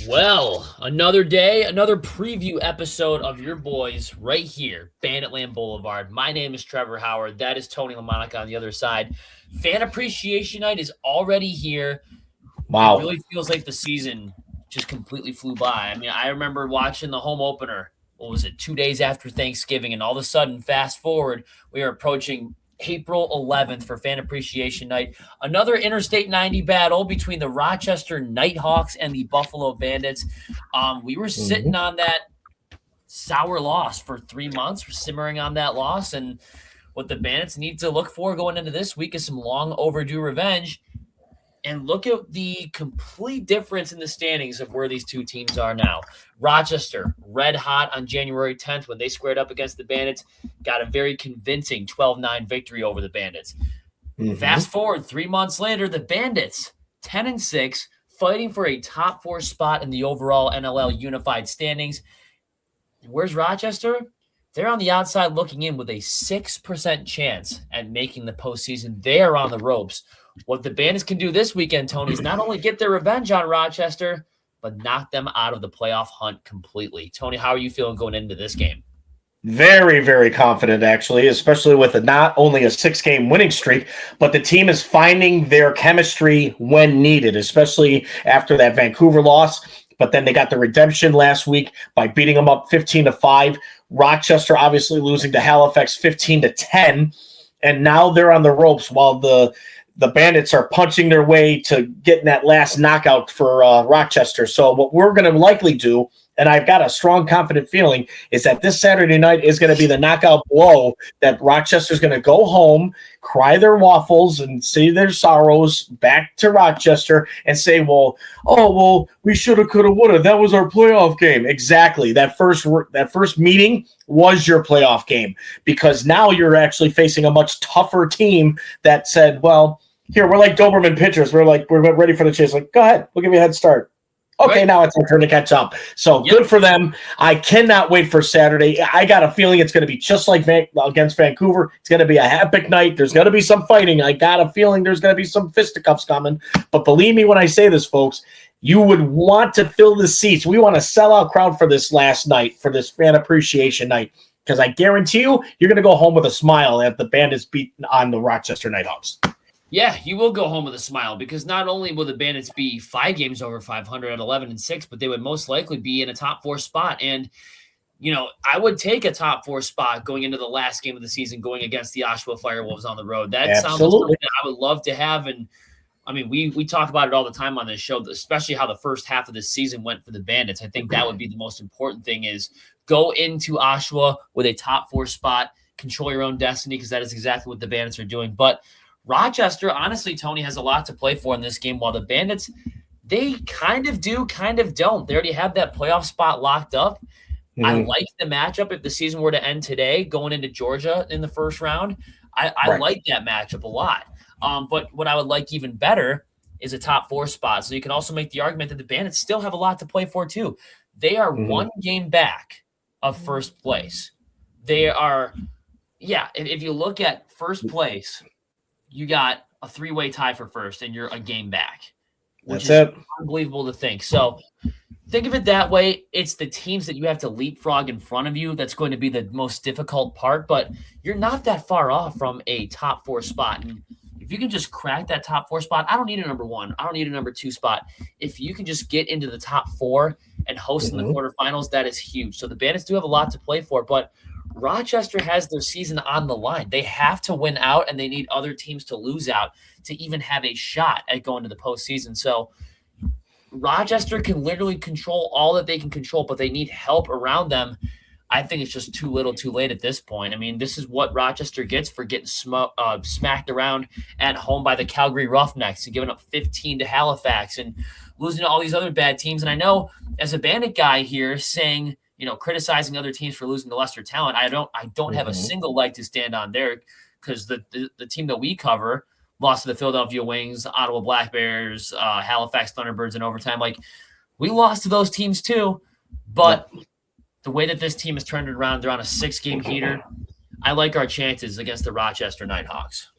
Well, another day, another preview episode of your boys right here, Banditland Boulevard. My name is Trevor Howard. That is Tony LaMonica on the other side. Fan Appreciation Night is already here. It Wow. really feels like the season just completely flew by. I mean, I remember watching the home opener. What was it, 2 days after Thanksgiving? And all of a sudden, fast forward, we are approaching April 11th for Fan Appreciation Night. Another Interstate 90 battle between the Rochester Knighthawks and the Buffalo Bandits. We were sitting on that sour loss for 3 months. We're simmering on that loss. And what the Bandits need to look for going into this week is some long overdue revenge. And look at the complete difference in the standings of where these two teams are now. Rochester, red hot on January 10th when they squared up against the Bandits, got a very convincing 12-9 victory over the Bandits. Fast forward 3 months later, the Bandits, 10-6, fighting for a top 4 spot in the overall NLL unified standings. Where's Rochester? They're on the outside looking in with a 6% chance at making the postseason. They are on the ropes. What the Bandits can do this weekend, Tony, is not only get their revenge on Rochester, but knock them out of the playoff hunt completely. Tony, how are you feeling going into this game? Very, very confident, actually, especially with not only a 6-game winning streak, but the team is finding their chemistry when needed, especially after that Vancouver loss. But then they got the redemption last week by beating them up 15-5. Rochester obviously losing to Halifax 15-10. And now they're on the ropes while the Bandits are punching their way to getting that last knockout for Rochester. So what we're going to likely do, and I've got a strong, confident feeling, is that this Saturday night is going to be the knockout blow that Rochester's going to go home, cry their waffles, and say their sorrows back to Rochester and say, we shoulda, coulda, woulda. That was our playoff game. Exactly. That first meeting was your playoff game because now you're actually facing a much tougher team that said, well, here, we're like Doberman pitchers. We're ready for the chase. Like, go ahead. We'll give you a head start. Okay, right. Now it's our turn to catch up. So Good for them. I cannot wait for Saturday. I got a feeling it's going to be just like against Vancouver. It's going to be a epic night. There's going to be some fighting. I got a feeling there's going to be some fisticuffs coming. But believe me when I say this, folks, you would want to fill the seats. We want a sellout crowd for this last night, for this fan appreciation night. Because I guarantee you're going to go home with a smile at the Bandits beat on the Rochester Knighthawks. Yeah, you will go home with a smile because not only will the Bandits be 5 games over 500 at 11-6, but they would most likely be in a top 4 spot. And, I would take a top 4 spot going into the last game of the season, going against the Oshawa Firewolves on the road. That sounds like something that I would love to have. And I mean, we talk about it all the time on this show, especially how the first half of the season went for the Bandits. I think that would be the most important thing is go into Oshawa with a top 4 spot, control your own destiny, because that is exactly what the Bandits are doing. But Rochester, honestly, Tony, has a lot to play for in this game, while the Bandits, they kind of do, kind of don't. They already have that playoff spot locked up. I like the matchup if the season were to end today, going into Georgia in the first round. I like that matchup a lot. But what I would like even better is a top 4 spot. So you can also make the argument that the Bandits still have a lot to play for, too. They are 1 game back of first place. They are, if you look at first place, you got a 3-way tie for first, and you're a game back, which is unbelievable to think. So think of it that way. It's the teams that you have to leapfrog in front of you that's going to be the most difficult part, but you're not that far off from a top 4 spot. And if you can just crack that top 4 spot, I don't need a number 1. I don't need a number 2 spot. If you can just get into the top 4 and host in the quarterfinals, that is huge. So the Bandits do have a lot to play for, but Rochester has their season on the line. They have to win out, and they need other teams to lose out to even have a shot at going to the postseason. So Rochester can literally control all that they can control, but they need help around them. I think it's just too little too late at this point. I mean, this is what Rochester gets for getting smacked around at home by the Calgary Roughnecks and giving up 15 to Halifax and losing to all these other bad teams. And I know as a Bandit guy here saying, criticizing other teams for losing to lesser talent, I don't have a single leg to stand on there because the team that we cover lost to the Philadelphia Wings, Ottawa Black Bears, Halifax Thunderbirds in overtime. Like, we lost to those teams too, but the way that this team has turned it around, they're on a 6-game heater. I like our chances against the Rochester Knighthawks.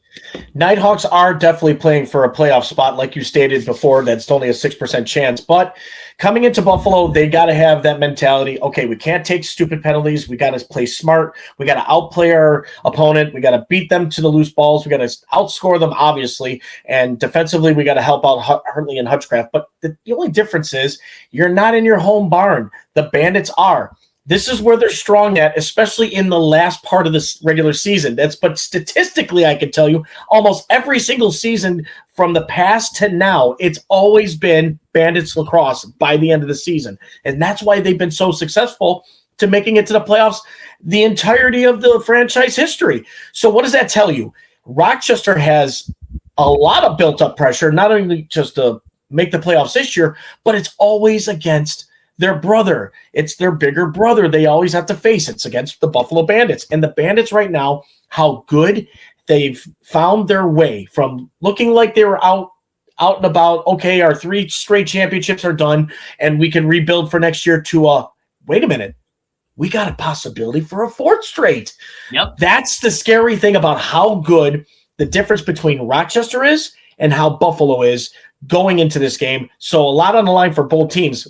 Nighthawks are definitely playing for a playoff spot, like you stated before. That's only a 6% chance. But coming into Buffalo, they got to have that mentality. Okay, we can't take stupid penalties. We got to play smart. We got to outplay our opponent. We got to beat them to the loose balls. We got to outscore them, obviously. And defensively, we got to help out Hartley and Hutchcraft. But the only difference is you're not in your home barn. The Bandits are. This is where they're strong at, especially in the last part of this regular season. But statistically, I can tell you, almost every single season from the past to now, it's always been Bandits lacrosse by the end of the season. And that's why they've been so successful to making it to the playoffs the entirety of the franchise history. So what does that tell you? Rochester has a lot of built-up pressure, not only just to make the playoffs this year, but it's always against their brother. It's their bigger brother they always have to face. It's against the Buffalo Bandits. And the Bandits right now, how good they've found their way from looking like they were out and about, okay, our 3 straight championships are done, and we can rebuild for next year to, wait a minute, we got a possibility for a 4th straight. Yep. That's the scary thing about how good the difference between Rochester is and how Buffalo is going into this game. So a lot on the line for both teams.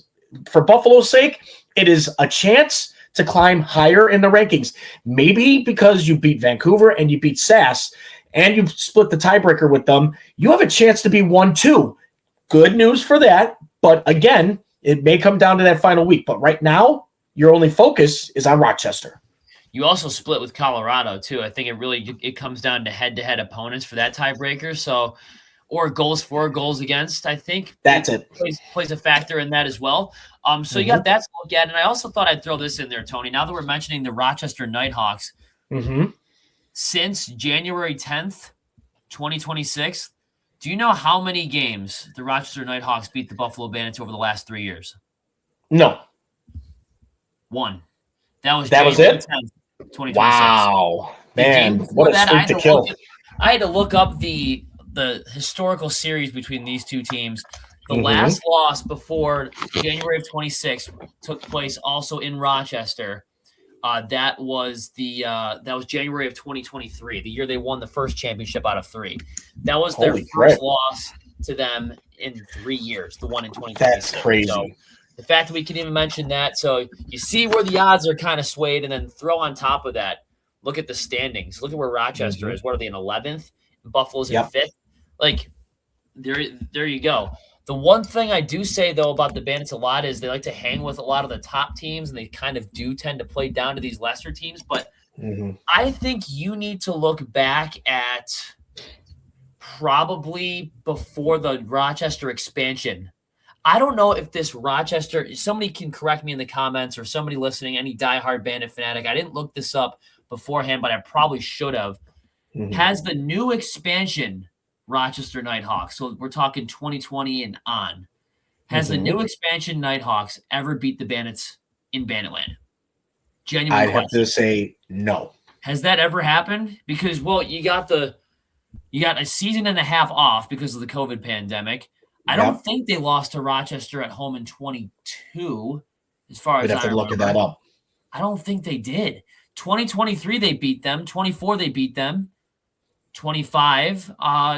For Buffalo's sake, it is a chance to climb higher in the rankings. Maybe because you beat Vancouver and you beat SAS and you split the tiebreaker with them, you have a chance to be 1-2. Good news for that. But again, it may come down to that final week. But right now, your only focus is on Rochester. You also split with Colorado, too. I think it comes down to head-to-head opponents for that tiebreaker. So, or goals for, goals against, I think. That's it. Plays a factor in that as well. So you got that to look at. And I also thought I'd throw this in there, Tony. Now that we're mentioning the Rochester Knighthawks, since January 10th, 2026, do you know how many games the Rochester Knighthawks beat the Buffalo Bandits over the last 3 years? No. 1. That was it? 10th, 2026. Wow. Man, what a streak to kill. I had to look up the historical series between these two teams. The last loss before January of 26 took place also in Rochester. That was January of 2023, the year they won the first championship out of 3. That was their first loss to them in 3 years, the one in 2026. That's crazy. So the fact that we can even mention that, so you see where the odds are kind of swayed, and then throw on top of that, look at the standings. Look at where Rochester is. What are they, in 11th? Buffalo's in 5th. Like, there you go. The one thing I do say, though, about the Bandits a lot is they like to hang with a lot of the top teams, and they kind of do tend to play down to these lesser teams. But I think you need to look back at probably before the Rochester expansion. I don't know if this Rochester – somebody can correct me in the comments, or somebody listening, any diehard Bandit fanatic. I didn't look this up beforehand, but I probably should have. Has the new expansion – Rochester Knighthawks, so we're talking 2020 and on. Has the new expansion Knighthawks ever beat the Bandits in Banditland? Genuine I'd question. have to say no. Has that ever happened? Because, well, you got a season and a half off because of the COVID pandemic. I don't think they lost to Rochester at home in 22, as far as I remember. We'd have to look at that up. I don't think they did. 2023 they beat them. 24 they beat them. 25.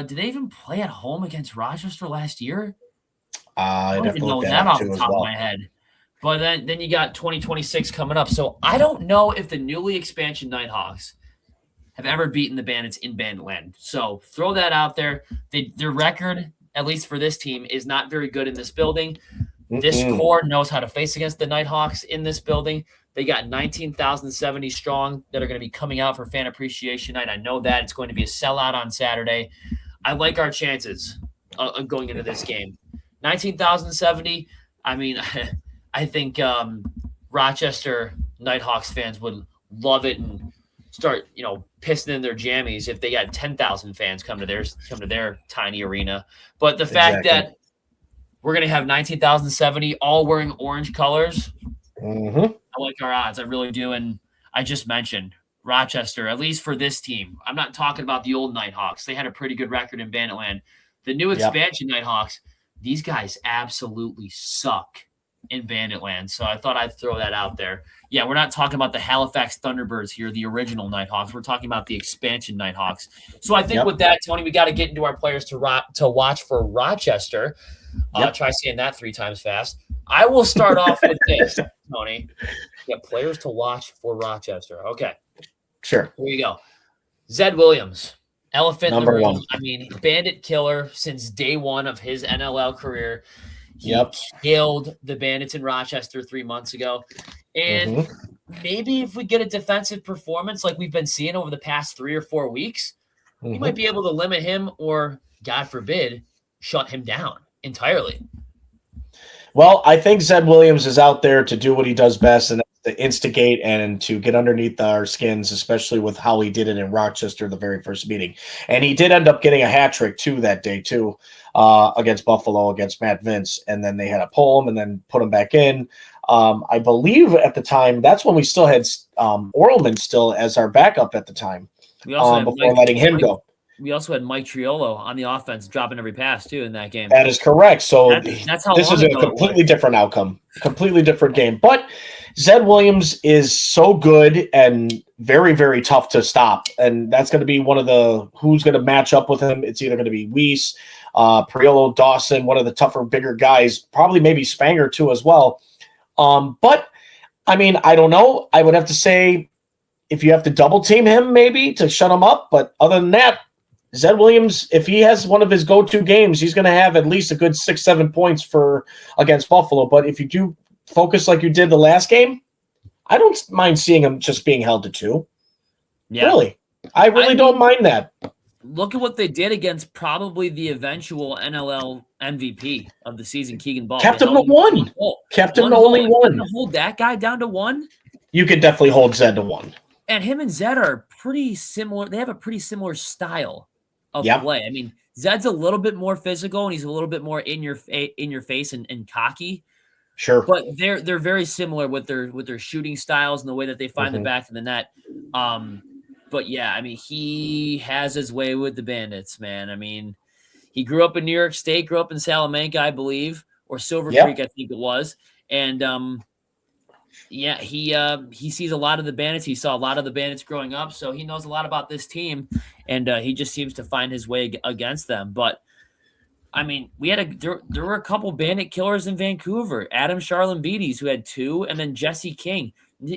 Did they even play at home against Rochester last year? I don't even know that off the top of my head. But then you got 2026 coming up. So I don't know if the newly expansion Knighthawks have ever beaten the Bandits in Banditland. So throw that out there. Their record, at least for this team, is not very good in this building. This core knows how to face against the Knighthawks in this building. They got 19,070 strong that are going to be coming out for Fan Appreciation Night. I know that. It's going to be a sellout on Saturday. I like our chances of going into this game. 19,070, I mean, I think Rochester Knighthawks fans would love it and start, pissing in their jammies if they got 10,000 fans come to their tiny arena. But the fact that we're going to have 19,070 all wearing orange colors, I like our odds. I really do. And I just mentioned Rochester, at least for this team. I'm not talking about the old Knighthawks. They had a pretty good record in Banditland. The new expansion Knighthawks, these guys absolutely suck in Banditland. So I thought I'd throw that out there. Yeah, we're not talking about the Halifax Thunderbirds here, the original Knighthawks. We're talking about the expansion Knighthawks. So I think with that, Tony, we got to get into our players to watch for Rochester. Try saying that 3 times fast. I will start off with this, Tony. Yeah, players to watch for Rochester. Okay. Sure. Here we go. Zed Williams, elephant Number in the room. one. I mean, bandit killer since day one of his NLL career. He killed the Bandits in Rochester 3 months ago. And maybe if we get a defensive performance like we've been seeing over the past 3 or 4 weeks, we might be able to limit him or, God forbid, shut him down entirely. Well, I think Zed Williams is out there to do what he does best, and that's to instigate and to get underneath our skins, especially with how he did it in Rochester the very first meeting. And he did end up getting a hat trick too that day too, against Buffalo, against Matt Vince, and then they had to pull him and then put him back in. I believe at the time that's when we still had Orleman still as our backup at the time, before letting him go. We also had Mike Triolo on the offense dropping every pass, too, in that game. That is correct. So that's how this is a completely different outcome, completely different game. But Zed Williams is so good and very, very tough to stop. And that's going to be one of the who's going to match up with him. It's either going to be Weiss, Priolo, Dawson, one of the tougher, bigger guys, probably maybe Spanger, too, as well. But, I mean, I don't know. I would have to say if you have to double team him maybe to shut him up. But other than that, Zed Williams, if he has one of his go-to games, he's going to have at least a good 6-7 points against Buffalo. But if you do focus like you did the last game, I don't mind seeing him just being held to 2. Yeah. Really. I really don't mind that. Look at what they did against probably the eventual NLL MVP of the season, Keegan Ball. Kept him to 1. Kept him to only 1. Hold that guy down to 1? You could definitely hold Zed to 1. And him and Zed are pretty similar. They have a pretty similar style of play. I mean, Zed's a little bit more physical and he's a little bit more in your face and cocky. Sure. But they're very similar with their shooting styles and the way that they find the back of the net. But yeah, I mean, he has his way with the Bandits, man. I mean, he grew up in New York State, grew up in Salamanca, I believe, or Silver Creek, I think it was. And yeah, he sees a lot of the Bandits. He saw a lot of the Bandits growing up, so he knows a lot about this team, and he just seems to find his way against them. But I mean, there were a couple Bandit killers in Vancouver. Adam Charlambides, who had 2, and then Jesse King.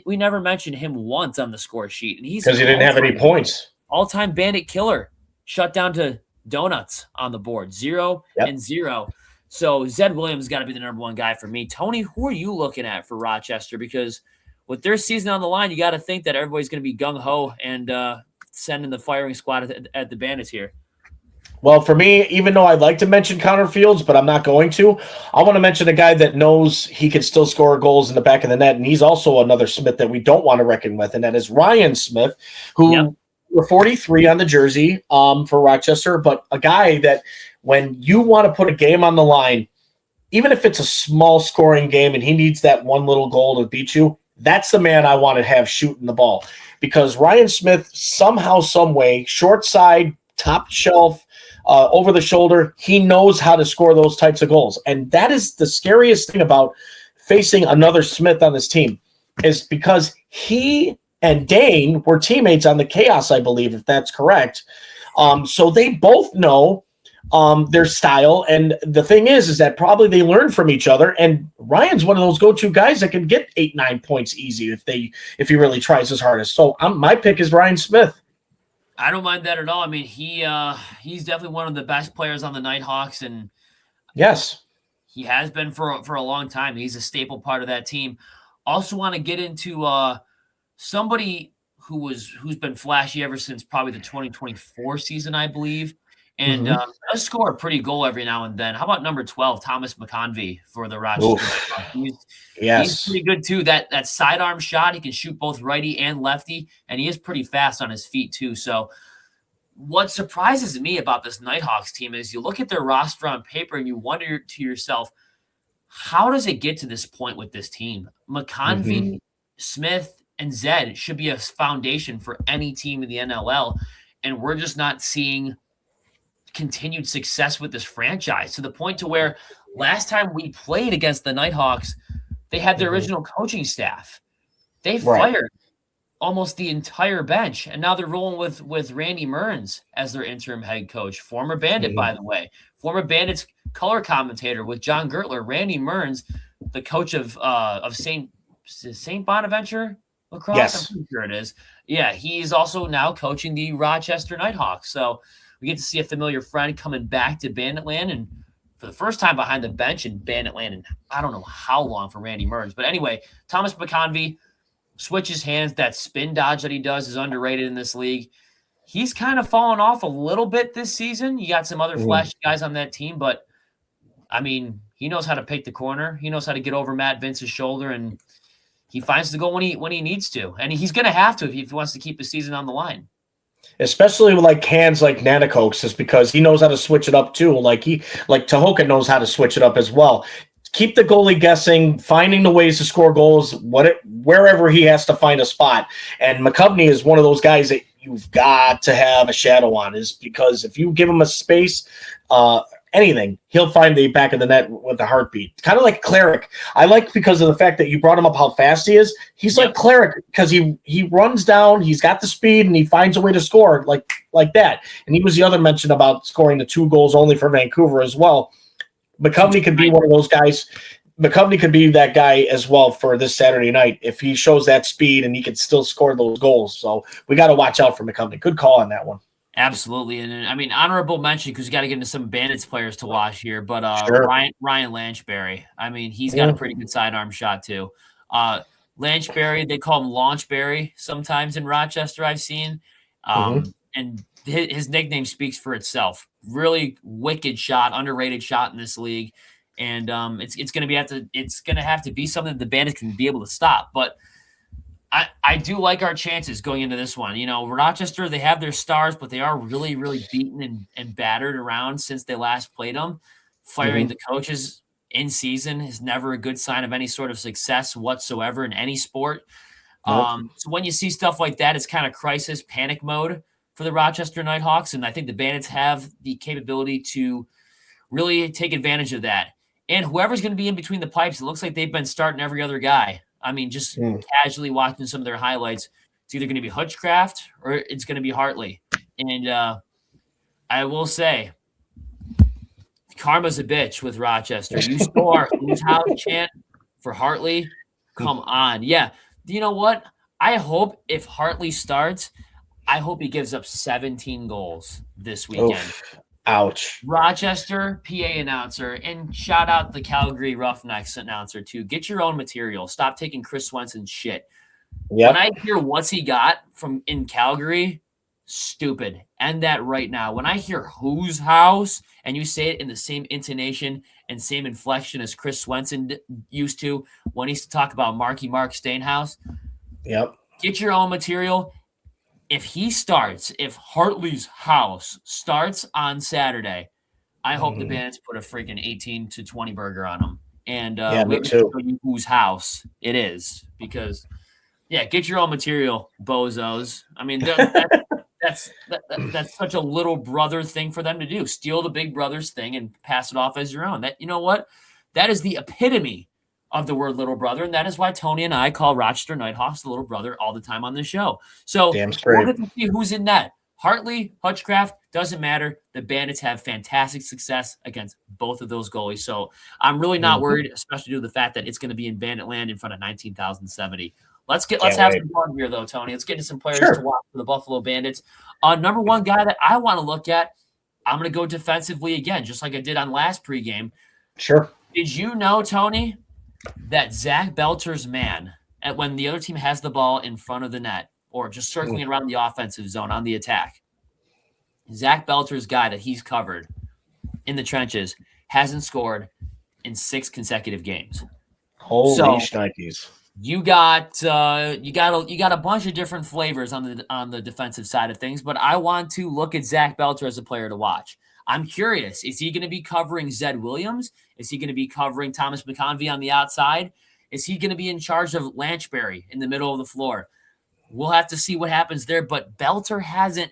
We never mentioned him once on the score sheet, and he's because he didn't have any points. All-time Bandit killer, shut down to donuts on the board, 0 and 0. So Zed Williams got to be the number 1 guy for me. Tony, who are you looking at for Rochester? Because with their season on the line, you got to think that everybody's going to be gung-ho and sending the firing squad at the Bandits here. Well, for me, even though I'd like to mention Connor Fields, but I'm not going to, I want to mention a guy that knows he can still score goals in the back of the net, and he's also another Smith that we don't want to reckon with, and that is Ryan Smith, who were 43 on the jersey for Rochester, but a guy that when you want to put a game on the line, even if it's a small scoring game and he needs that one little goal to beat you, that's the man I want to have shooting the ball. Because Ryan Smith, somehow, some way, short side, top shelf, over the shoulder, he knows how to score those types of goals. And that is the scariest thing about facing another Smith on this team, is because he and Dane were teammates on the Chaos, I believe, if that's correct. So they both know their style. And the thing is that probably they learn from each other. And Ryan's one of those go-to guys that can get 8-9 points easy if he really tries his hardest. So my pick is Ryan Smith. I don't mind that at all. I mean, he's definitely one of the best players on the Knighthawks, and yes, he has been for a long time. He's a staple part of that team. Also, want to get into somebody who's been flashy ever since probably the 2024 season, I believe, and does score a pretty goal every now and then. How about number 12, Thomas McConvey for the Rochester? He's pretty good too. That sidearm shot, he can shoot both righty and lefty, and he is pretty fast on his feet too. So what surprises me about this Knighthawks team is you look at their roster on paper and you wonder to yourself, how does it get to this point with this team? McConvey, Smith, and Zed should be a foundation for any team in the NLL, and we're just not seeing continued success with this franchise to the point to where last time we played against the Knighthawks, they had their original coaching staff. They Right. fired almost the entire bench, and now they're rolling with Randy Mearns as their interim head coach. Former Bandit, by the way. Former Bandits color commentator with John Gertler. Randy Mearns, the coach of St. Bonaventure lacrosse. Yes. I'm pretty sure it is. Yeah, he's also now coaching the Rochester Knighthawks. So we get to see a familiar friend coming back to Banditland, and for the first time behind the bench in Banditland, and I don't know how long for Randy Mearns. But anyway, Thomas McConvey switches hands. That spin dodge that he does is underrated in this league. He's kind of fallen off a little bit this season. You got some other flashy guys on that team, but I mean, he knows how to pick the corner. He knows how to get over Matt Vince's shoulder, and he finds the goal when he needs to. And he's going to have to if he wants to keep the season on the line. Especially with like hands like Nanakok's, is because he knows how to switch it up too. Like Tahoka knows how to switch it up as well. Keep the goalie guessing, finding the ways to score goals, wherever he has to find a spot. And McCovney is one of those guys that you've got to have a shadow on, is because if you give him a space, anything, he'll find the back of the net with a heartbeat. Kind of like Cleric. I like, because of the fact that you brought him up how fast he is. He's like Cleric because he runs down, he's got the speed, and he finds a way to score like that. And he was the other mention about scoring the 2 goals only for Vancouver as well. McCovney could be one of those guys. McCovney could be that guy as well for this Saturday night if he shows that speed and he can still score those goals. So we got to watch out for McCovney. Good call on that one. Absolutely. And I mean, honorable mention, because we got to get into some Bandits players to watch here, but Sure. Ryan Lanchberry. I mean, he's got a pretty good sidearm shot too. Lanchberry, they call him Launchberry sometimes in Rochester, I've seen. And his nickname speaks for itself. Really wicked shot, underrated shot in this league. And it's going to have to be something that the Bandits can be able to stop. But I do like our chances going into this one. You know, Rochester, they have their stars, but they are really, really beaten and battered around since they last played them. Firing the coaches in season is never a good sign of any sort of success whatsoever in any sport. So when you see stuff like that, it's kind of crisis panic mode for the Rochester Knighthawks, and I think the Bandits have the capability to really take advantage of that. And whoever's going to be in between the pipes, it looks like they've been starting every other guy. I mean, just casually watching some of their highlights, it's either going to be Hutchcraft or it's going to be Hartley. And I will say, karma's a bitch with Rochester. You score whose house chant for Hartley? Come on. Yeah. You know what? I hope if Hartley starts, I hope he gives up 17 goals this weekend. Oof. Ouch. Rochester PA announcer, and shout out the Calgary Roughnecks announcer too. Get your own material. Stop taking Chris Swenson's shit. When I hear what's he got from in Calgary, stupid. End that right now. When I hear whose house, and you say it in the same intonation and same inflection as Chris Swenson used to when he used to talk about Marky Mark Stainhouse. Get your own material. If Hartley's house starts on Saturday, I hope the Bandits put a freaking 18 to 20 burger on them. And me too. show you whose house it is, because get your own material, bozos. I mean, that's such a little brother thing for them to do. Steal the big brother's thing and pass it off as your own. That, you know what? That is the epitome of the word little brother, and that is why Tony and I call Rochester Knighthawks the little brother all the time on the show. So we'll get to see who's in net. Hartley, Hutchcraft, doesn't matter. The Bandits have fantastic success against both of those goalies. So I'm really not worried, especially due to the fact that it's going to be in Banditland in front of 19,070. Let's have some fun here, though, Tony. Let's get into some players to watch for the Buffalo Bandits. Number one guy that I want to look at, I'm going to go defensively again, just like I did on last pregame. Sure. Did you know, Tony, that Zach Belcher's man, when the other team has the ball in front of the net or just circling around the offensive zone on the attack, Zach Belcher's guy that he's covered in the trenches hasn't scored in 6 consecutive games. Holy shnikes. You got a bunch of different flavors on the defensive side of things, but I want to look at Zach Belcher as a player to watch. I'm curious, is he going to be covering Zed Williams? Is he going to be covering Thomas McConvey on the outside? Is he going to be in charge of Lanchberry in the middle of the floor? We'll have to see what happens there, but Belcher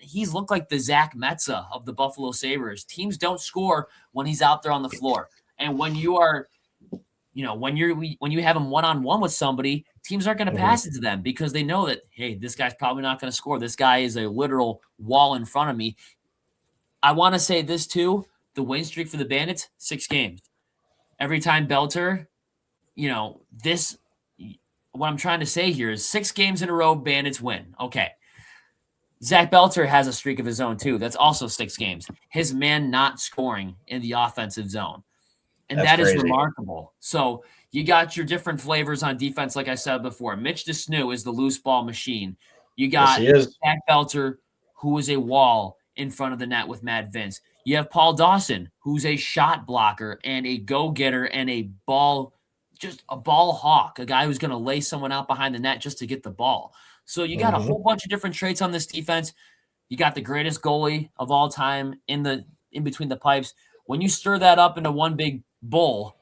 he's looked like the Zach Metza of the Buffalo Sabres. Teams don't score when he's out there on the floor. And when you are when you have them one-on-one with somebody, teams aren't going to pass it to them because they know that, hey, this guy's probably not going to score. This guy is a literal wall in front of me. I want to say this too. The win streak for the Bandits, 6 games. Every time Belter, what I'm trying to say here is 6 games in a row, Bandits win. Okay. Zach Belter has a streak of his own too. That's also 6 games. His man not scoring in the offensive zone. And that is remarkable. So you got your different flavors on defense, like I said before. Mitch DeSnoo is the loose ball machine. You got Zach Belter, who is a wall in front of the net with Matt Vince. You have Paul Dawson, who's a shot blocker and a go-getter and just a ball hawk, a guy who's going to lay someone out behind the net just to get the ball. So you got a whole bunch of different traits on this defense. You got the greatest goalie of all time in between the pipes. When you stir that up into one big bowl,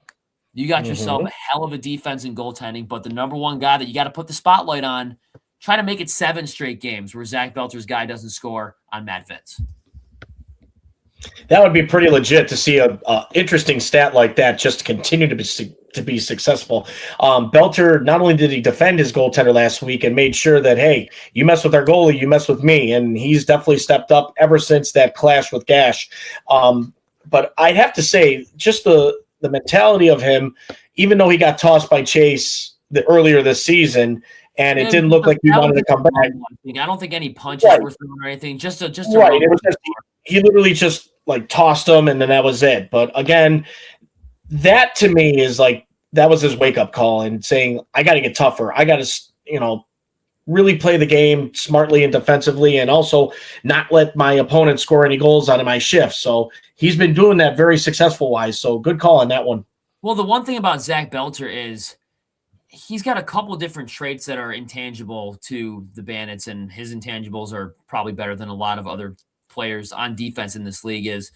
you got yourself a hell of a defense and goaltending. But the number one guy that you got to put the spotlight on, try to make it 7 straight games where Zach Belter's guy doesn't score on Matt Vince. That would be pretty legit to see a interesting stat like that just to continue to be successful. Belter, not only did he defend his goaltender last week and made sure that, hey, you mess with our goalie, you mess with me. And he's definitely stepped up ever since that clash with Gash. But I'd have to say just the mentality of him, even though he got tossed by Chase earlier this season, and it didn't look like he wanted to come back. I don't think any punches were thrown or anything. Just right. It was he literally just tossed him, and then that was it. But again, that to me is that was his wake up call and saying, I got to get tougher. I got to, really play the game smartly and defensively, and also not let my opponent score any goals out of my shift. So he's been doing that very successful wise. So good call on that one. Well, the one thing about Zach Belter is he's got a couple different traits that are intangible to the Bandits, and his intangibles are probably better than a lot of other players on defense in this league. Is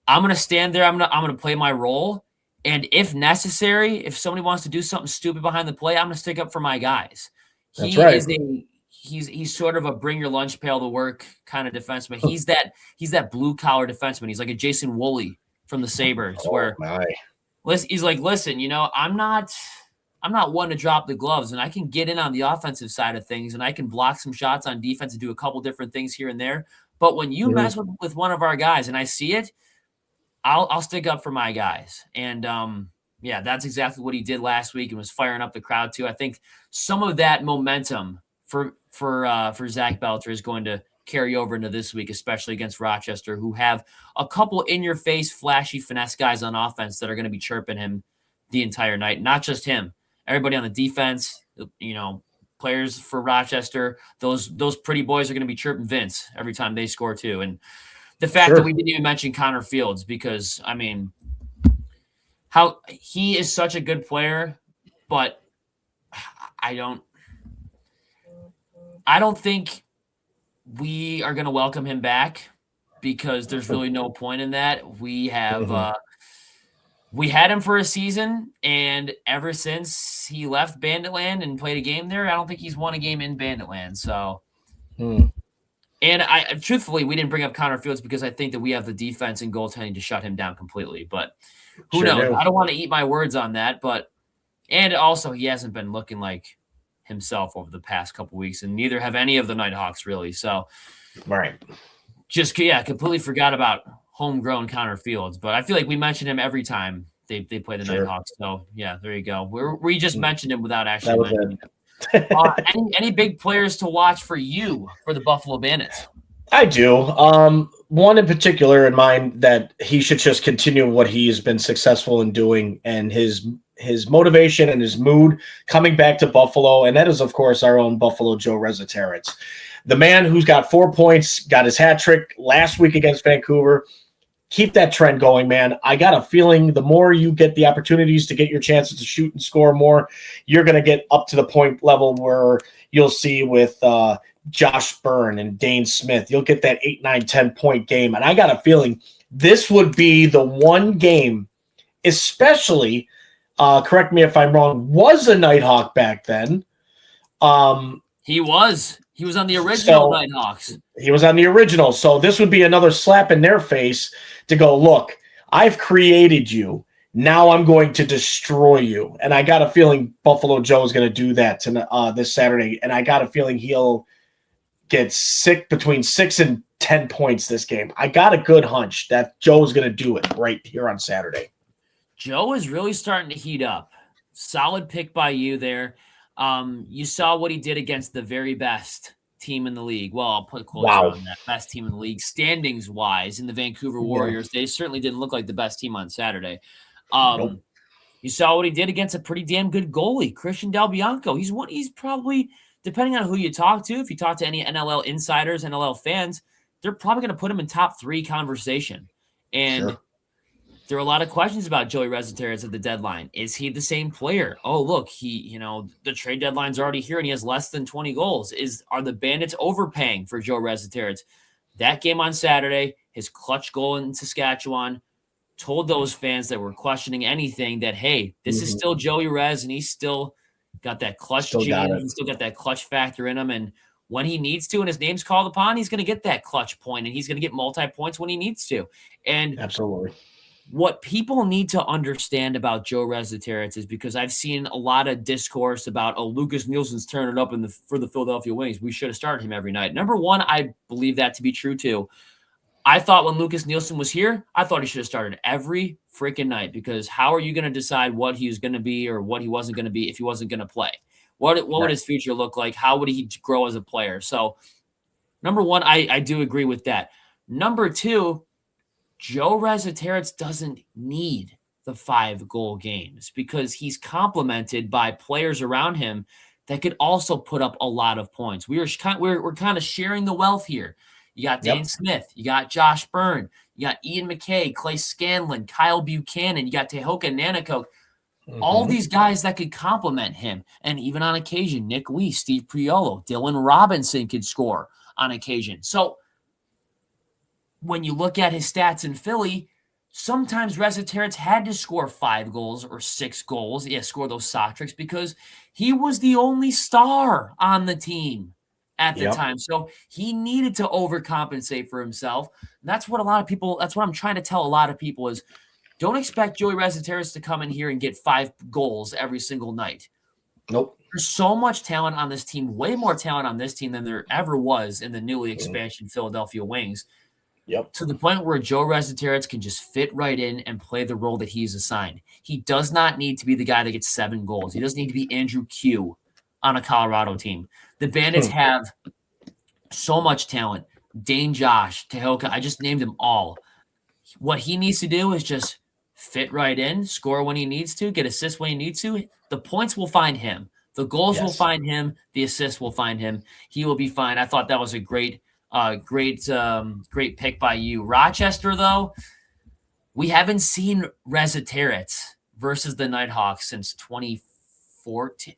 I'm going to stand there. I'm going to play my role. And if necessary, if somebody wants to do something stupid behind the play, I'm going to stick up for my guys. He's sort of a bring your lunch pail to work kind of defenseman. He's that blue collar defenseman. He's like a Jason Woolley from the Sabres, he's like, listen, I'm not one to drop the gloves, and I can get in on the offensive side of things, and I can block some shots on defense and do a couple different things here and there. But when you mess with one of our guys, and I see it, I'll stick up for my guys. And that's exactly what he did last week and was firing up the crowd too. I think some of that momentum for Zach Belter is going to carry over into this week, especially against Rochester, who have a couple in-your-face, flashy finesse guys on offense that are going to be chirping him the entire night. Not just him. Everybody on the defense, players for Rochester, those pretty boys are going to be chirping Vince every time they score too. And the fact that we didn't even mention Connor Fields, because how he is such a good player, but I don't think we are going to welcome him back because there's really no point in that. We have we had him for a season, and ever since he left Banditland and played a game there, I don't think he's won a game in Banditland. So, and truthfully, we didn't bring up Connor Fields because I think that we have the defense and goaltending to shut him down completely. But who knows? I don't want to eat my words on that. And also, he hasn't been looking like himself over the past couple weeks, and neither have any of the Knighthawks really. So, completely forgot about homegrown Connor Fields. But I feel like we mention him every time they play the Knighthawks. So there you go. We just mentioned him without actually mentioning him. Any big players to watch for you for the Buffalo Bandits? I do. One in particular in mind that he should just continue what he's been successful in doing, and his motivation and his mood coming back to Buffalo, and that is, of course, our own Buffalo Joe Rezaterets. The man who's got 4 points, got his hat trick last week against Vancouver. Keep that trend going, man. I got a feeling the more you get the opportunities to get your chances to shoot and score more, you're going to get up to the point level where you'll see with Josh Byrne and Dane Smith. You'll get that 8, 9, 10-point game. And I got a feeling this would be the one game, especially, correct me if I'm wrong, was a Nighthawk back then. He was. He was on the original Knighthawks. He was on the original. So this would be another slap in their face to go, look, I've created you. now I'm going to destroy you. And I got a feeling Buffalo Joe is going to do that this Saturday. And I got a feeling he'll get between 6 and 10 points this game. I got a good hunch that Joe is going to do it right here on Saturday. Joe is really starting to heat up. Solid pick by you there. You saw what he did against the very best team in the league. Well, I'll put quotes on that. Best team in the league, standings-wise, in the Vancouver Warriors. They certainly didn't look like the best team on Saturday. Nope. You saw what he did against a pretty damn good goalie, Christian Del Bianco. He's probably, depending on who you talk to, if you talk to any NLL insiders, NLL fans, they're probably going to put him in top 3 conversation. And there are a lot of questions about Joey Resetarits at the deadline. Is he the same player? Oh, look, the trade deadline's already here and he has less than 20 goals. Are the Bandits overpaying for Joe Resetarits? That game on Saturday, his clutch goal in Saskatchewan, told those fans that were questioning anything that, hey, this is still Joey Rez and he's still got that clutch gene. He's still got that clutch factor in him. And when he needs to and his name's called upon, he's going to get that clutch point and he's going to get multi-points when he needs to. And absolutely. What people need to understand about Joe Resetarits is, because I've seen a lot of discourse about, Lucas Nielsen's turning up for the Philadelphia Wings. We should have started him every night. Number one, I believe that to be true too. I thought when Lucas Nielsen was here, I thought he should have started every freaking night, because how are you going to decide what he was going to be or what he wasn't going to be if he wasn't going to play? What would his future look like? How would he grow as a player? So, number one, I do agree with that. Number two, Joe Resetarits doesn't need the 5-goal games because he's complemented by players around him that could also put up a lot of points. We're kind of sharing the wealth here. You got Dane Smith, you got Josh Byrne, you got Ian McKay, Clay Scanlon, Kyle Buchanan, you got Tehoka Nanako. All these guys that could complement him. And even on occasion, Nick Lee, Steve Priolo, Dylan Robinson could score on occasion. So when you look at his stats in Philly, sometimes Resetarits had to score 5 goals or 6 goals. Score those sock tricks because he was the only star on the team at the time. So he needed to overcompensate for himself. And that's what I'm trying to tell a lot of people is, don't expect Joey Resetarits to come in here and get 5 goals every single night. Nope. There's so much talent on this team, way more talent on this team than there ever was in the newly expansion Philadelphia Wings. To the point where Joe Resetarits can just fit right in and play the role that he's assigned. He does not need to be the guy that gets 7 goals. He doesn't need to be Andrew Q on a Colorado team. The Bandits have so much talent. Dane Josh, Tehoka, I just named them all. What he needs to do is just fit right in, score when he needs to, get assists when he needs to. The points will find him. The goals will find him. The assists will find him. He will be fine. I thought that was a great pick by you. Rochester, though, we haven't seen Resetarits versus the Knighthawks since 2014.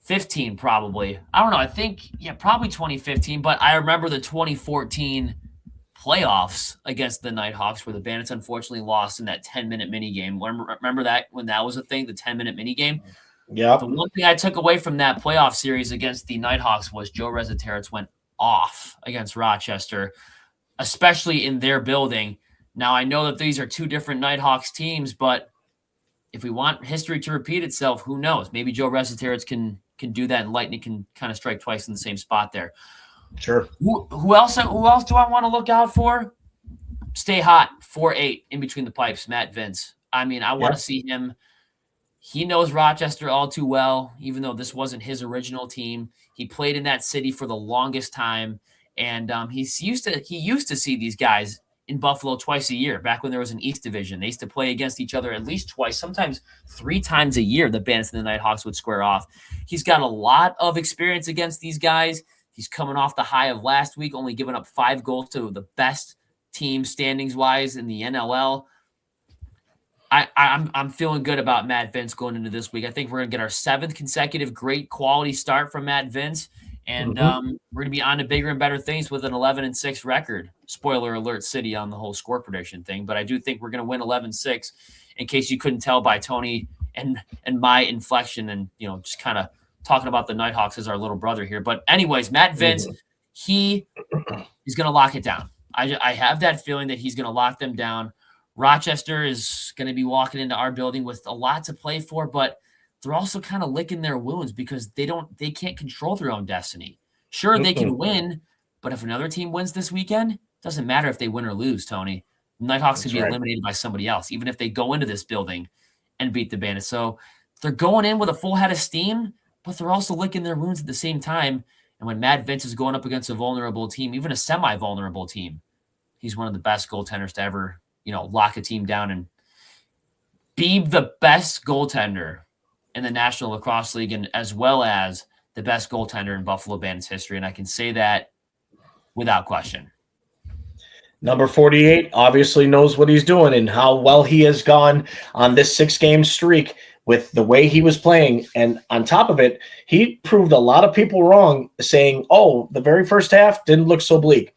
15 probably. I don't know. I think, probably 2015, but I remember the 2014 playoffs against the Knighthawks where the Bandits unfortunately lost in that 10-minute mini game. Remember that when that was a thing, the 10-minute mini game? Yeah. The one thing I took away from that playoff series against the Knighthawks was Joe Resetarits went off against Rochester, especially in their building. Now, I know that these are 2 different Knighthawks teams, but if we want history to repeat itself, who knows? Maybe Joe Resetarits can do that, and Lightning can kind of strike twice in the same spot there. Sure. Who else do I want to look out for? Stay hot, 4-8 in between the pipes, Matt Vince. I mean, I want to see him. He knows Rochester all too well, even though this wasn't his original team. He played in that city for the longest time, and he used to see these guys in Buffalo twice a year, back when there was an East Division. They used to play against each other at least twice, sometimes 3 times a year. The Bandits and the Knighthawks would square off. He's got a lot of experience against these guys. He's coming off the high of last week, only giving up 5 goals to the best team standings-wise in the NLL. I'm feeling good about Matt Vince going into this week. I think we're going to get our 7th consecutive great quality start from Matt Vince. And we're going to be on to bigger and better things with an 11-6 record. Spoiler alert, City on the whole score prediction thing. But I do think we're going to win 11-6, in case you couldn't tell by Tony and my inflection and, just kind of talking about the Knighthawks as our little brother here. But anyways, Matt Vince, he is going to lock it down. I have that feeling that he's going to lock them down. Rochester is going to be walking into our building with a lot to play for, but they're also kind of licking their wounds because they can't control their own destiny. Sure, they Mm-mm. can win, but if another team wins this weekend, doesn't matter if they win or lose, Tony. Nighthawks can That's be right. eliminated by somebody else, even if they go into this building and beat the Bandits. So they're going in with a full head of steam, but they're also licking their wounds at the same time. And when Matt Vince is going up against a vulnerable team, even a semi-vulnerable team, he's one of the best goaltenders to ever, lock a team down and be the best goaltender in the National Lacrosse League, and as well as the best goaltender in Buffalo Bandits history. And I can say that without question. Number 48 obviously knows what he's doing and how well he has gone on this 6-game streak with the way he was playing. And on top of it, he proved a lot of people wrong, saying, oh, the very first half didn't look so bleak.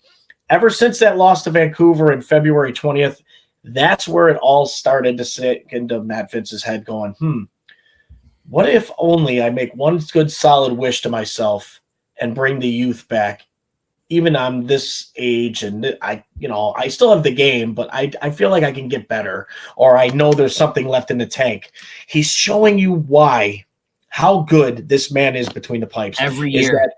Ever since that loss to Vancouver in February 20th, that's where it all started to sink into Matt Vince's head going, what if only I make one good solid wish to myself and bring the youth back, even on this age, and I still have the game, but I feel like I can get better, or I know there's something left in the tank. He's showing you how good this man is between the pipes. Every year.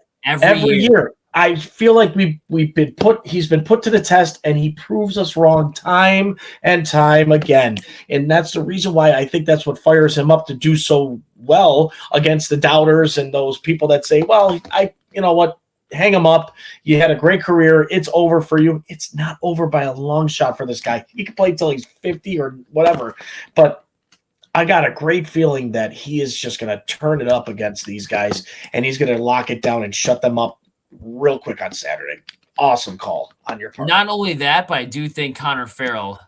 I feel like he's been put to the test, and he proves us wrong time and time again. And that's the reason why I think that's what fires him up to do so well against the doubters and those people that say, well, hang him up. You had a great career. It's over for you. It's not over by a long shot for this guy. He can play till he's 50 or whatever. But I got a great feeling that he is just going to turn it up against these guys, and he's going to lock it down and shut them up real quick on Saturday. Awesome call on your part. Not only that, but I do think Connor Farrell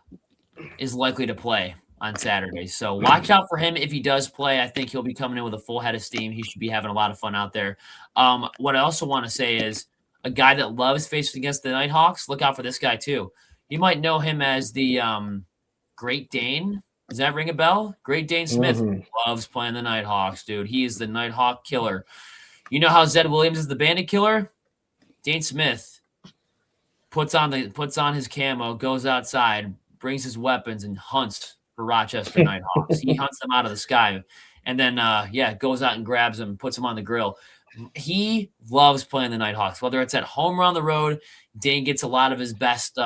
is likely to play on Saturday. So watch out for him if he does play. I think he'll be coming in with a full head of steam. He should be having a lot of fun out there. What I also want to say is a guy that loves facing against the Knighthawks, look out for this guy too. You might know him as the Great Dane. Does that ring a bell? Great Dane Smith loves playing the Knighthawks, dude. He is the Nighthawk killer. You know how Zed Williams is the Bandit killer? Dane Smith puts on his camo, goes outside, brings his weapons, and hunts for Rochester Knighthawks. He hunts them out of the sky, and then goes out and grabs them, puts them on the grill. He loves playing the Knighthawks, whether it's at home or on the road. Dane gets a lot of his best.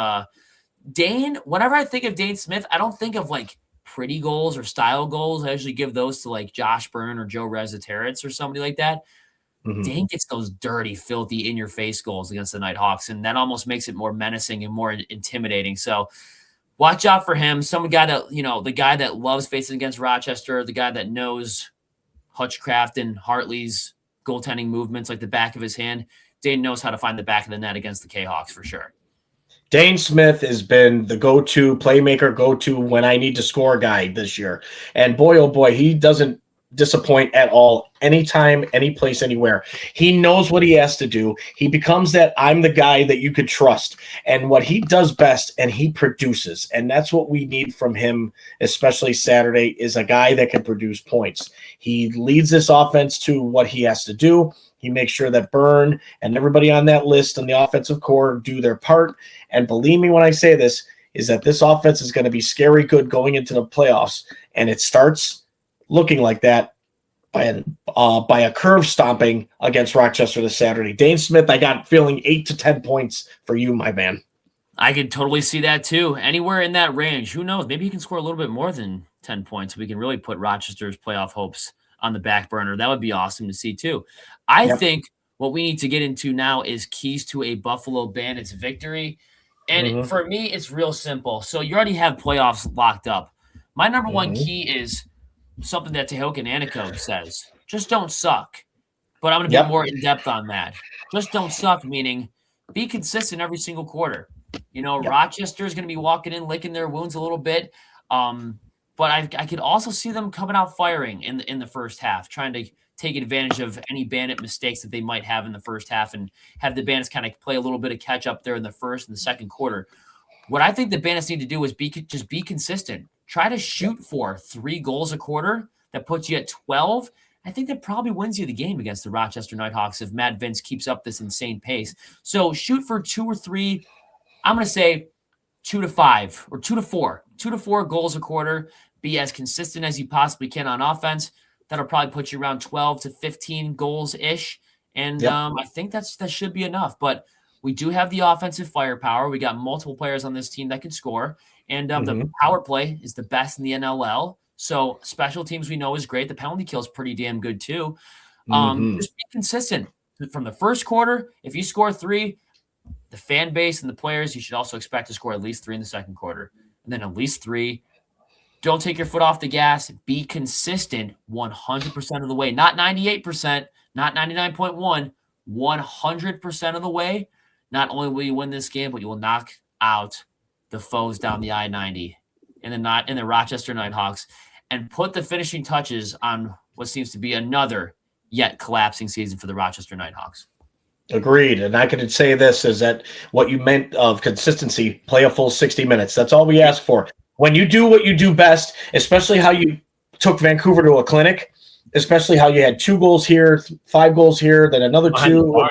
Dane, whenever I think of Dane Smith, I don't think of like pretty goals or style goals. I usually give those to like Josh Byrne or Joe Rezzateritz or somebody like that. Dane gets those dirty, filthy, in-your-face goals against the Knighthawks, and that almost makes it more menacing and more intimidating. So watch out for him. Some guy that, the guy that loves facing against Rochester, the guy that knows Hutchcraft and Hartley's goaltending movements like the back of his hand. Dane knows how to find the back of the net against the K-Hawks for sure. Dane Smith has been the go-to playmaker, when I need to score guy this year. And boy, oh boy, he doesn't disappoint at all, anytime, any place, anywhere. He knows what he has to do. He becomes that I'm the guy that you could trust, and what he does best, and he produces. And that's what we need from him, especially Saturday, is a guy that can produce points. He leads this offense to what he has to do. He makes sure that Byrne and everybody on that list on the offensive core do their part. And believe me when I say this, is that this offense is going to be scary good going into the playoffs. And it starts looking like that by a curve stomping against Rochester this Saturday. Dane Smith, I got feeling 8 to 10 points for you, my man. I could totally see that too. Anywhere in that range. Who knows? Maybe he can score a little bit more than 10 points. We can really put Rochester's playoff hopes on the back burner. That would be awesome to see too. I think what we need to get into now is keys to a Buffalo Bandits victory. And for me, it's real simple. So you already have playoffs locked up. My number one key is something that Tehoka Nanako says. Just don't suck. But I'm going to be more in-depth on that. Just don't suck, meaning be consistent every single quarter. Rochester is going to be walking in, licking their wounds a little bit. But I could also see them coming out firing in the first half, trying to take advantage of any Bandit mistakes that they might have in the first half and have the Bandits kind of play a little bit of catch up there in the first and the second quarter. What I think the Bandits need to do is be consistent. Try to shoot for 3 goals a quarter. That puts you at 12. I think that probably wins you the game against the Rochester Knighthawks if Matt Vince keeps up this insane pace. So shoot for 2 or 3. I'm going to say 2 to 5 or 2 to 4, 2 to 4 goals a quarter. Be as consistent as you possibly can on offense. That'll probably put you around 12 to 15 goals ish. And I think that should be enough. But we do have the offensive firepower. We got multiple players on this team that can score. And the power play is the best in the NLL. So special teams we know is great. The penalty kill is pretty damn good too. Just be consistent from the first quarter. If you score 3, the fan base and the players, you should also expect to score at least 3 in the second quarter. And then at least 3. Don't take your foot off the gas. Be consistent 100% of the way. Not 98%, not 99.1, 100% of the way. Not only will you win this game, but you will knock out the foes down the I-90 in the Rochester Knighthawks and put the finishing touches on what seems to be another yet collapsing season for the Rochester Knighthawks. Agreed. And I could say this is that what you meant of consistency, play a full 60 minutes. That's all we ask for. When you do what you do best, especially how you took Vancouver to a clinic, especially how you had 2 goals here, 5 goals here, then another 2,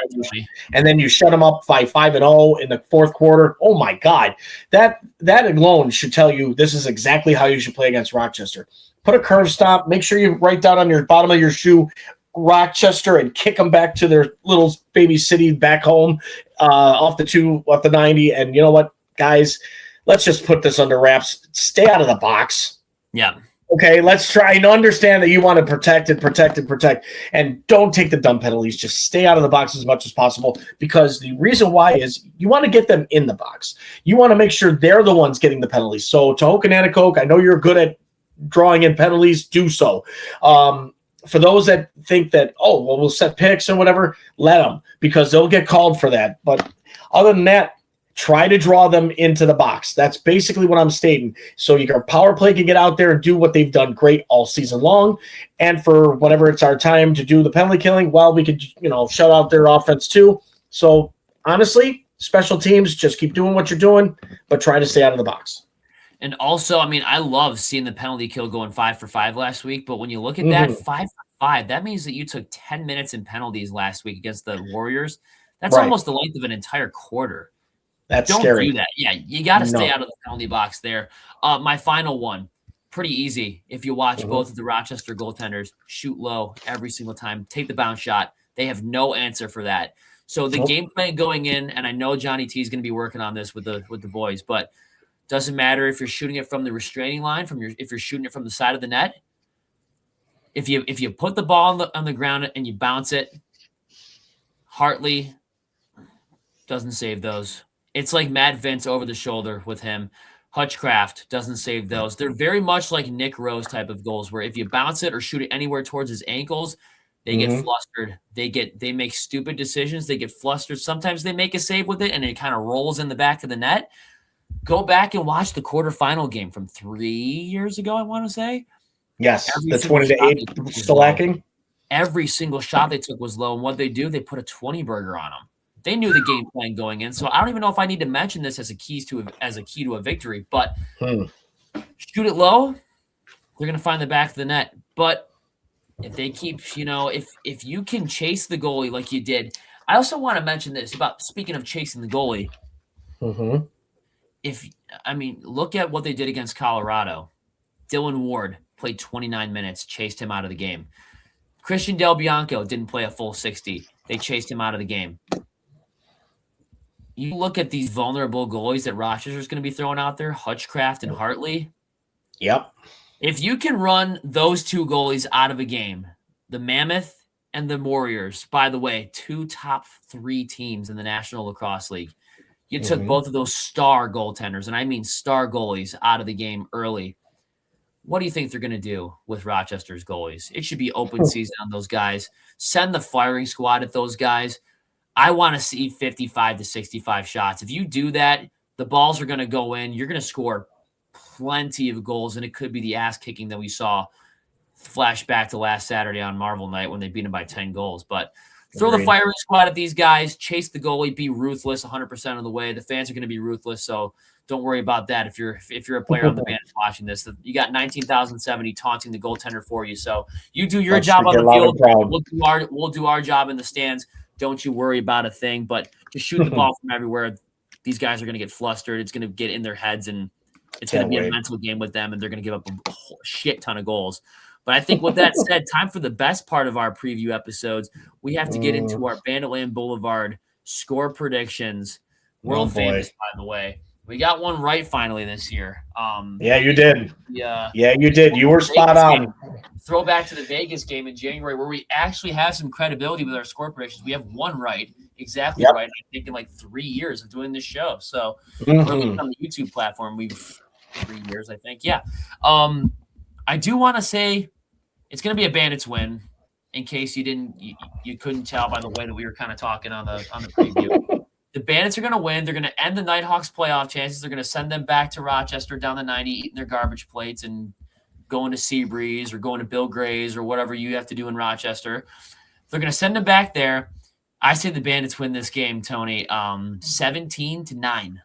and then you shut them up by 5-0 in the fourth quarter. Oh my God. That alone should tell you this is exactly how you should play against Rochester. Put a curve stop, make sure you write down on your bottom of your shoe Rochester and kick them back to their little baby city back home off the 90. And you know what, guys, let's just put this under wraps. Stay out of the box. Yeah. Okay, let's try and understand that you want to protect, and don't take the dumb penalties. Just stay out of the box as much as possible, because the reason why is you want to get them in the box. You want to make sure they're the ones getting the penalties. So, Tahoka Nanticoke, I know you're good at drawing in penalties. Do so. For those that think that, we'll set picks and whatever, let them, because they'll get called for that. But other than that, try to draw them into the box. That's basically what I'm stating. So your power play can get out there and do what they've done great all season long. And for whatever it's our time to do the penalty killing, well, we could, shut out their offense too. So honestly, special teams, just keep doing what you're doing, but try to stay out of the box. And also, I love seeing the penalty kill going 5 for 5 last week. But when you look at that 5 for 5, that means that you took 10 minutes in penalties last week against the Warriors. That's almost the length of an entire quarter. That's Don't scary. do that. Yeah, you got to stay out of the penalty box there. My final one, pretty easy. If you watch both of the Rochester goaltenders shoot low every single time, take the bounce shot. They have no answer for that. So the game plan going in, and I know Johnny T is going to be working on this with the boys, but doesn't matter if you're shooting it from the restraining line, if you're shooting it from the side of the net. If you put the ball on the ground and you bounce it, Hartley doesn't save those. It's like Matt Vince over the shoulder with him. Hutchcraft doesn't save those. They're very much like Nick Rose type of goals, where if you bounce it or shoot it anywhere towards his ankles, they get flustered. They make stupid decisions. They get flustered. Sometimes they make a save with it and it kind of rolls in the back of the net. Go back and watch the quarterfinal game from 3 years ago, I want to say. Yes, the 20-8 still lacking. Every single shot they took was low. And what they do, they put a 20 burger on them. They knew the game plan going in. So I don't even know if I need to mention this as a key to a victory. But shoot it low, they're going to find the back of the net. But if they keep, if you can chase the goalie like you did. I also want to mention this about, speaking of chasing the goalie. Look at what they did against Colorado. Dylan Ward played 29 minutes, chased him out of the game. Christian Del Bianco didn't play a full 60. They chased him out of the game. You look at these vulnerable goalies that Rochester's going to be throwing out there, Hutchcraft and Hartley. Yep. If you can run those 2 goalies out of a game, the Mammoth and the Warriors, by the way, 2 top 3 teams in the National Lacrosse League. You took both of those star goaltenders, and I mean star goalies, out of the game early. What do you think they're going to do with Rochester's goalies? It should be open season on those guys. Send the firing squad at those guys. I want to see 55 to 65 shots. If you do that, the balls are going to go in. You're going to score plenty of goals, and it could be the ass kicking that we saw flashback to last Saturday on Marvel Night when they beat them by 10 goals. But throw the firing squad at these guys, chase the goalie, be ruthless 100% of the way. The fans are going to be ruthless, so don't worry about that. If you're a player on the Bandits watching this, you got 19,070 taunting the goaltender for you. So you do your job on the field. We'll do our job in the stands. Don't you worry about a thing, but just shoot the ball from everywhere. these guys are going to get flustered. It's going to get in their heads, and it's going to be a mental game with them, and they're going to give up a shit ton of goals. But I think with that said, time for the best part of our preview episodes. We have to get into our Banditland Boulevard score predictions. World famous, by the way. We got one right finally this year. Yeah, you did. Yeah, you did. You were spot on. Throwback to the Vegas game in January, where we actually have some credibility with our score predictions. We have one right, exactly right. I think in like 3 years of doing this show. So on the YouTube platform, we've 3 years, I think. Yeah. I do want to say it's going to be a Bandits win. In case you couldn't tell by the way that we were kind of talking on the preview. The Bandits are going to win. They're going to end the Knighthawks playoff chances. They're going to send them back to Rochester down the 90, eating their garbage plates and going to Seabreeze or going to Bill Gray's or whatever you have to do in Rochester. They're going to send them back there. I say the Bandits win this game, Tony, 17-9.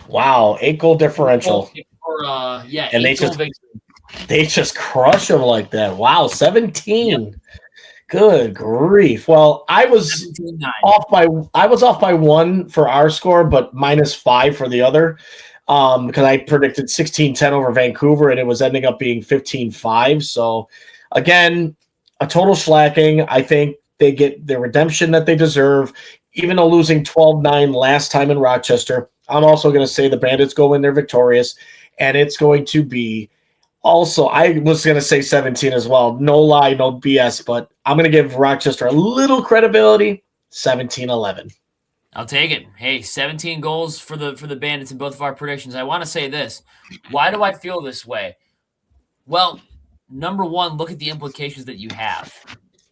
Wow, 8-goal differential. And they just crush them like that. Wow, 17. Yep. Good grief. Well, I was off by 1 for our score, but -5 for the other. Because I predicted 16-10 over Vancouver, and it was ending up being 15-5. So, again, a total slacking. I think they get the redemption that they deserve, even though losing 12-9 last time in Rochester. I'm also going to say the Bandits go in there victorious, and it's going to be also, I was going to say 17 as well. No lie, no BS, but I'm going to give Rochester a little credibility, 17-11. I'll take it. Hey, 17 goals for the Bandits in both of our predictions. I want to say this. Why do I feel this way? Well, number one, look at the implications that you have.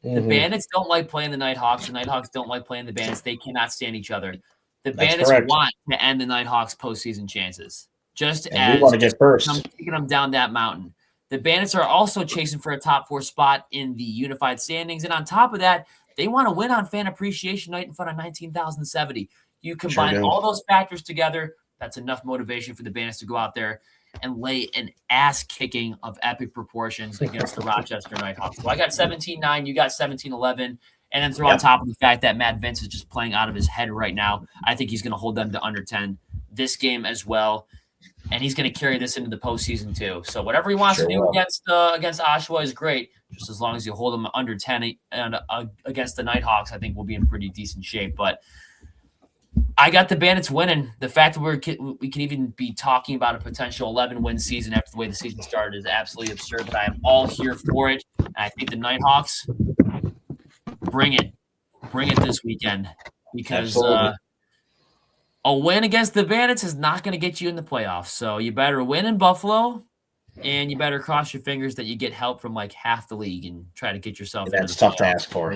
The Bandits don't like playing the Knighthawks. The Knighthawks don't like playing the Bandits. They cannot stand each other. The Bandits want to end the Knighthawks' postseason chances. Just as we want to get first. I'm taking them down that mountain. The Bandits are also chasing for a top 4 spot in the unified standings. And on top of that, they want to win on Fan Appreciation Night in front of 19,070. You combine all those factors together, that's enough motivation for the Bandits to go out there and lay an ass-kicking of epic proportions against the Rochester Knighthawks. So I got 17-9, you got 17-11, and then throw on top of the fact that Matt Vince is just playing out of his head right now. I think he's going to hold them to under 10 this game as well. And he's going to carry this into the postseason too. So whatever he wants to do against Oshawa is great. Just as long as you hold him under 10 and against the Knighthawks, I think we'll be in pretty decent shape. But I got the Bandits winning. The fact that we can even be talking about a potential 11-win season after the way the season started is absolutely absurd. But I am all here for it. And I think the Knighthawks bring it this weekend because. A win against the Bandits is not going to get you in the playoffs. So you better win in Buffalo, and you better cross your fingers that you get help from like half the league and try to get yourself into the playoffs. That's tough to ask for.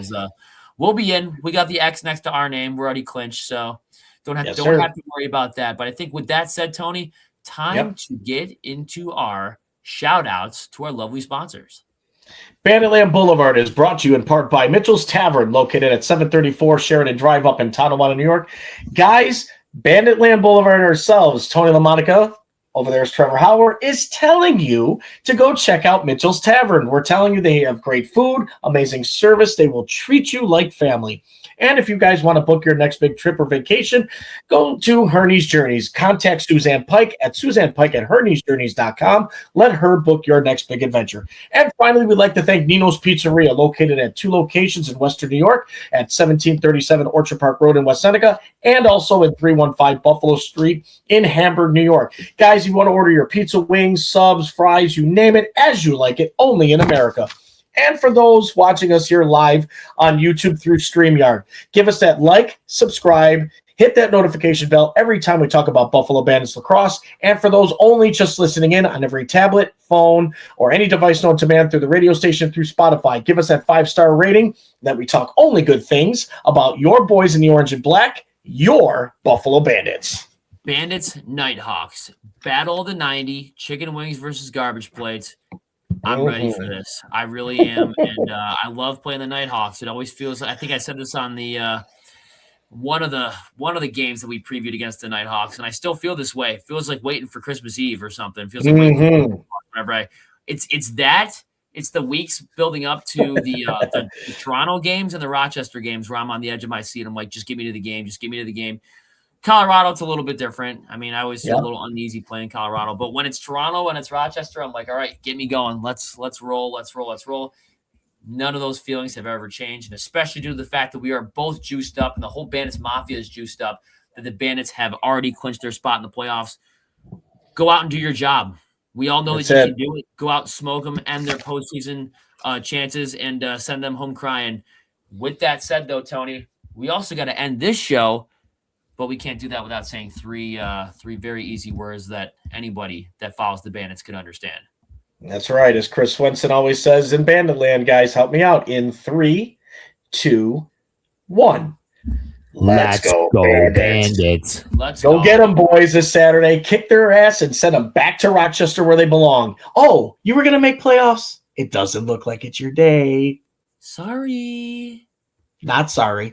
We'll be in. We got the X next to our name. We're already clinched, so don't have to worry about that. But I think with that said, Tony, time to get into our shout-outs to our lovely sponsors. Banditland Boulevard is brought to you in part by Mitchell's Tavern, located at 734 Sheridan Drive up in Tonawanda, New York. Guys, Banditland Boulevard ourselves, Tony LaMonica, over there is Trevor Howard, is telling you to go check out Mitchell's Tavern. We're telling you they have great food, amazing service. They will treat you like family. And if you guys want to book your next big trip or vacation, go to Herney's Journeys. Contact Suzanne Pike at SuzannePike@Herney'sJourneys.com. Let her book your next big adventure. And finally, we'd like to thank Nino's Pizzeria, located at 2 locations in Western New York at 1737 Orchard Park Road in West Seneca and also at 315 Buffalo Street in Hamburg, New York. Guys, you want to order your pizza, wings, subs, fries, you name it, as you like it, only in America. And for those watching us here live on YouTube through StreamYard, give us that like, subscribe, hit that notification bell every time we talk about Buffalo Bandits lacrosse. And for those only just listening in on every tablet, phone, or any device known to man through the radio station, through Spotify, give us that 5-star rating that we talk only good things about your boys in the orange and black, your Buffalo Bandits. Bandits, Knighthawks, Battle of the 90, chicken wings versus garbage plates. I'm ready for this. I really am, and I love playing the Knighthawks. It always feels. I think I said this on the one of the games that we previewed against the Knighthawks, and I still feel this way. It feels like waiting for Christmas Eve or something. It feels like waiting for whenever it's that. It's the weeks building up to the Toronto games and the Rochester games where I'm on the edge of my seat. I'm like, just get me to the game. Just get me to the game. Colorado, it's a little bit different. I mean, I always feel Yeah. a little uneasy playing Colorado, but when it's Toronto and it's Rochester, I'm like, all right, get me going. Let's roll. Let's roll. Let's roll. None of those feelings have ever changed, and especially due to the fact that we are both juiced up and the whole Bandits Mafia is juiced up, that the Bandits have already clinched their spot in the playoffs. Go out and do your job. We all know that you can do it. Go out and smoke them, end their postseason chances, and send them home crying. With that said, though, Tony, we also got to end this show, but we can't do that without saying three very easy words that anybody that follows the Bandits can understand. That's right. As Chris Swenson always says in Banditland, guys, help me out. In 3, 2, 1. Let's go, Bandits. Let's go. Get them, boys, this Saturday. Kick their ass and send them back to Rochester where they belong. Oh, you were going to make playoffs? It doesn't look like it's your day. Sorry. Not sorry.